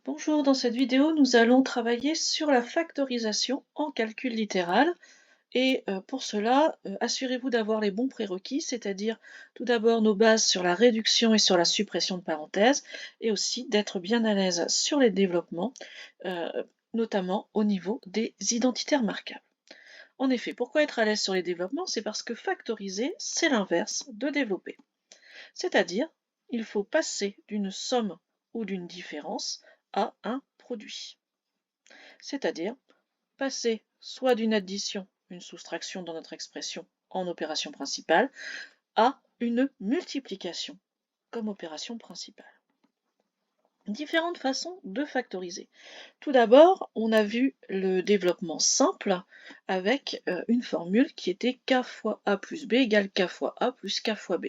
Bonjour, dans cette vidéo, nous allons travailler sur la factorisation en calcul littéral. Et pour cela, assurez-vous d'avoir les bons prérequis, c'est-à-dire tout d'abord nos bases sur la réduction et sur la suppression de parenthèses, et aussi d'être bien à l'aise sur les développements, euh, notamment au niveau des identitaires marquables. En effet, pourquoi être à l'aise sur les développements? C'est parce que factoriser, c'est l'inverse de développer. C'est-à-dire, il faut passer d'une somme ou d'une différence à un produit. C'est-à-dire, passer soit d'une addition, une soustraction dans notre expression en opération principale, à une multiplication comme opération principale. Différentes façons de factoriser. Tout d'abord, on a vu le développement simple avec une formule qui était k fois a plus b égale k fois a plus k fois b.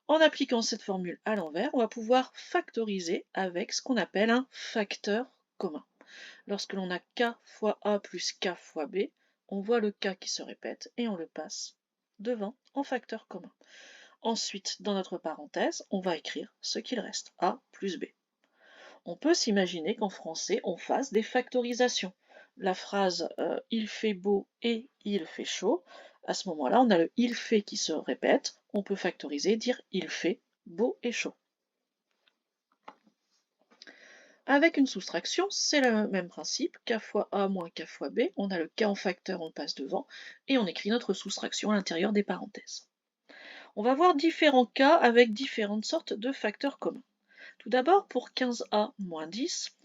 En appliquant cette formule à l'envers, on va pouvoir factoriser avec ce qu'on appelle un facteur commun. Lorsque l'on a k fois a plus k fois b, on voit le k qui se répète et on le passe devant en facteur commun. Ensuite, dans notre parenthèse, on va écrire ce qu'il reste, a plus b. On peut s'imaginer qu'en français, on fasse des factorisations. La phrase il fait beau et il fait chaud, à ce moment-là, on a le il fait qui se répète, on peut factoriser, dire il fait beau et chaud. Avec une soustraction, c'est le même principe, k fois a moins k fois b, on a le k en facteur, on passe devant, et on écrit notre soustraction à l'intérieur des parenthèses. On va voir différents cas avec différentes sortes de facteurs communs. Tout d'abord, pour 15a moins 10,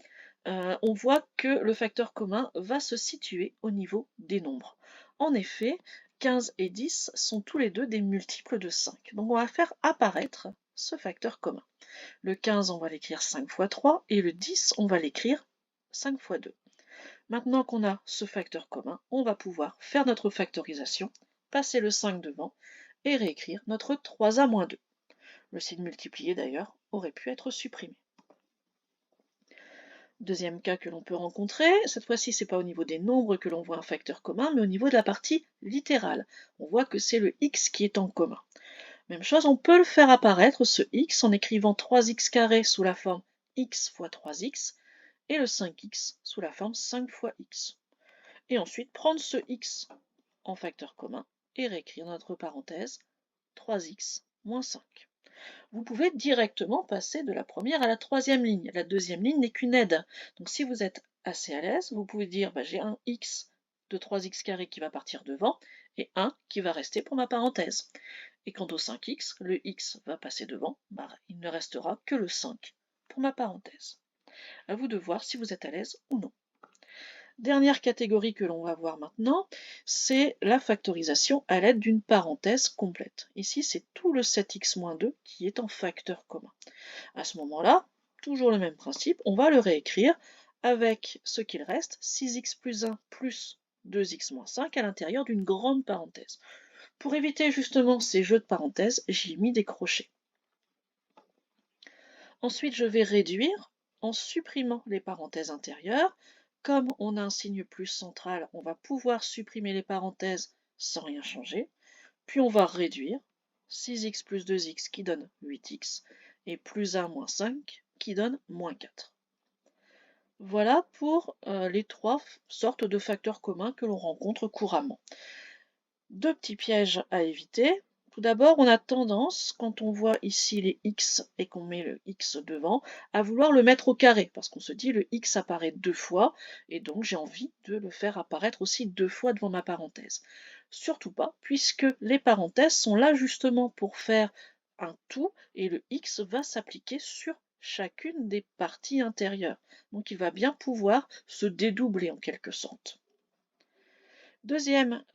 on voit que le facteur commun va se situer au niveau des nombres. En effet, 15 et 10 sont tous les deux des multiples de 5. Donc on va faire apparaître ce facteur commun. Le 15, on va l'écrire 5 fois 3, et le 10, on va l'écrire 5 fois 2. Maintenant qu'on a ce facteur commun, on va pouvoir faire notre factorisation, passer le 5 devant, et réécrire notre 3a moins 2. Le signe multiplié d'ailleurs aurait pu être supprimé. Deuxième cas que l'on peut rencontrer, cette fois-ci c'est pas au niveau des nombres que l'on voit un facteur commun, mais au niveau de la partie littérale. On voit que c'est le x qui est en commun. Même chose, on peut le faire apparaître, ce x, en écrivant 3x² sous la forme x fois 3x, et le 5x sous la forme 5 fois x. Et ensuite prendre ce x en facteur commun et réécrire notre parenthèse 3x moins 5. Vous pouvez directement passer de la première à la troisième ligne. La deuxième ligne n'est qu'une aide. Donc si vous êtes assez à l'aise, vous pouvez dire j'ai un x de 3x² qui va partir devant et 1 qui va rester pour ma parenthèse. Et quant au 5x, le x va passer devant, il ne restera que le 5 pour ma parenthèse. À vous de voir si vous êtes à l'aise ou non. Dernière catégorie que l'on va voir maintenant, c'est la factorisation à l'aide d'une parenthèse complète. Ici, c'est tout le 7x-2 qui est en facteur commun. À ce moment-là, toujours le même principe, on va le réécrire avec ce qu'il reste, 6x plus 1 plus 2x moins 5 à l'intérieur d'une grande parenthèse. Pour éviter justement ces jeux de parenthèses, j'y ai mis des crochets. Ensuite, je vais réduire en supprimant les parenthèses intérieures. Comme on a un signe plus central, on va pouvoir supprimer les parenthèses sans rien changer. Puis on va réduire 6x plus 2x qui donne 8x et plus 1 moins 5 qui donne moins 4. Voilà pour les trois sortes de facteurs communs que l'on rencontre couramment. Deux petits pièges à éviter. Tout d'abord, on a tendance, quand on voit ici les x et qu'on met le x devant, à vouloir le mettre au carré, parce qu'on se dit le x apparaît deux fois, et donc j'ai envie de le faire apparaître aussi deux fois devant ma parenthèse. Surtout pas, puisque les parenthèses sont là justement pour faire un tout, et le x va s'appliquer sur chacune des parties intérieures. Donc il va bien pouvoir se dédoubler en quelque sorte. Deuxième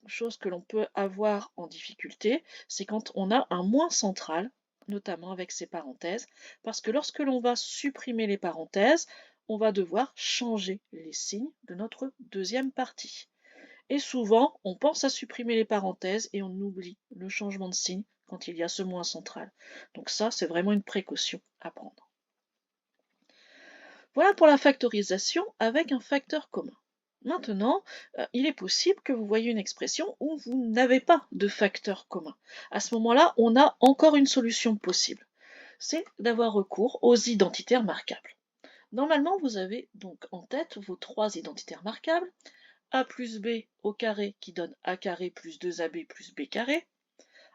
chose que l'on peut avoir en difficulté, c'est quand on a un moins central, notamment avec ces parenthèses, parce que lorsque l'on va supprimer les parenthèses, on va devoir changer les signes de notre deuxième partie. Et souvent, on pense à supprimer les parenthèses et on oublie le changement de signe quand il y a ce moins central. Donc ça, c'est vraiment une précaution à prendre. Voilà pour la factorisation avec un facteur commun. Maintenant, il est possible que vous voyez une expression où vous n'avez pas de facteur commun. À ce moment-là, on a encore une solution possible. C'est d'avoir recours aux identitaires marquables. Normalement, vous avez donc en tête vos trois identitaires marquables, a plus b au carré qui donne a carré plus 2ab plus b carré,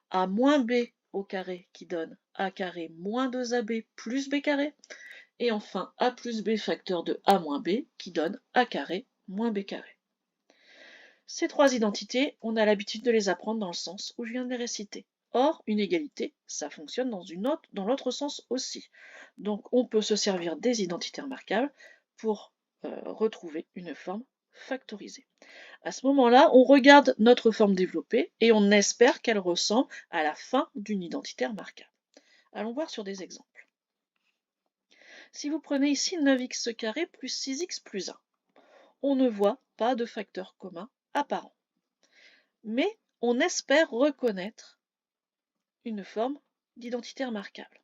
a moins b au carré qui donne a carré moins 2ab plus b carré, et enfin a plus b facteur de a moins b qui donne a carré moins b carré. Ces trois identités, on a l'habitude de les apprendre dans le sens où je viens de les réciter. Or, une égalité, ça fonctionne dans l'autre sens aussi. Donc on peut se servir des identitaires marquables pour retrouver une forme factorisée. À ce moment-là, on regarde notre forme développée et on espère qu'elle ressemble à la fin d'une identitaire marquable. Allons voir sur des exemples. Si vous prenez ici 9x carré plus 6x plus 1, on ne voit pas de facteur commun apparent. Mais on espère reconnaître une forme d'identitaire marquable.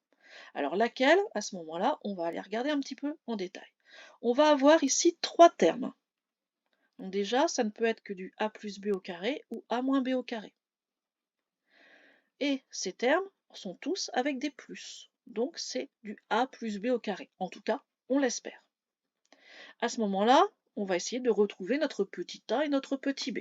Alors laquelle, à ce moment-là, on va aller regarder un petit peu en détail. On va avoir ici trois termes. Donc déjà, ça ne peut être que du a plus b au carré ou a moins b au carré. Et ces termes sont tous avec des plus. Donc c'est du a plus b au carré. En tout cas, on l'espère. À ce moment-là, on va essayer de retrouver notre petit a et notre petit b.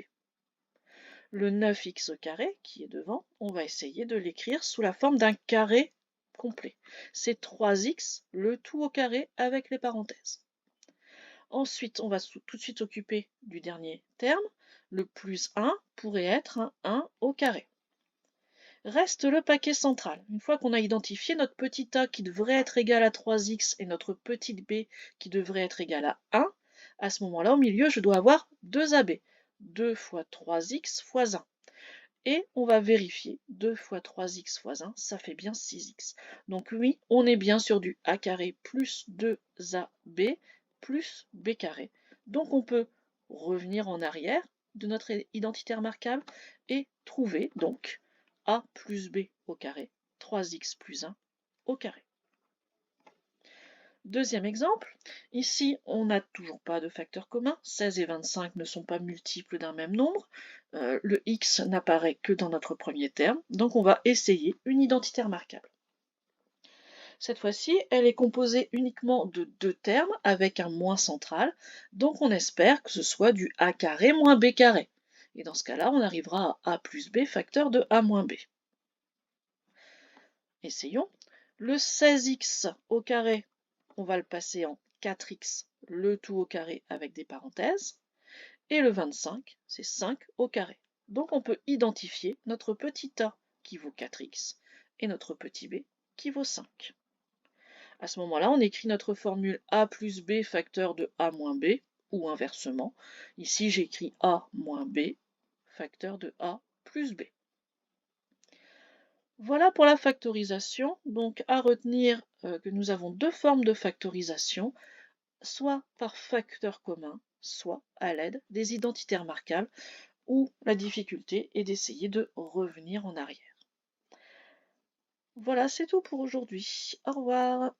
Le 9x au carré, qui est devant, on va essayer de l'écrire sous la forme d'un carré complet. C'est 3x, le tout au carré avec les parenthèses. Ensuite, on va tout de suite s'occuper du dernier terme. Le plus 1 pourrait être un 1 au carré. Reste le paquet central. Une fois qu'on a identifié notre petit a qui devrait être égal à 3x et notre petit b qui devrait être égal à 1, à ce moment-là, au milieu, je dois avoir 2ab. 2 fois 3x fois 1. Et on va vérifier 2 fois 3x fois 1, ça fait bien 6x. Donc oui, on est bien sur du a carré plus 2ab plus b carré. Donc on peut revenir en arrière de notre identitaire marquable et trouver donc a plus b au carré, 3x plus 1 au carré. Deuxième exemple, ici on n'a toujours pas de facteur commun, 16 et 25 ne sont pas multiples d'un même nombre, le x n'apparaît que dans notre premier terme, donc on va essayer une identitaire marquable. Cette fois-ci, elle est composée uniquement de deux termes avec un moins central, donc on espère que ce soit du a carré moins b carré. Et dans ce cas-là, on arrivera à a plus b facteur de a moins b. Essayons. Le 16x au carré, on va le passer en 4x, le tout au carré avec des parenthèses. Et le 25, c'est 5 au carré. Donc on peut identifier notre petit a qui vaut 4x et notre petit b qui vaut 5. À ce moment-là, on écrit notre formule a plus b facteur de a moins b, ou inversement. Ici, j'écris a moins b facteur de a plus b. Voilà pour la factorisation. Donc à retenir que nous avons deux formes de factorisation, soit par facteur commun, soit à l'aide des identitaires marquables, où la difficulté est d'essayer de revenir en arrière. Voilà, c'est tout pour aujourd'hui. Au revoir.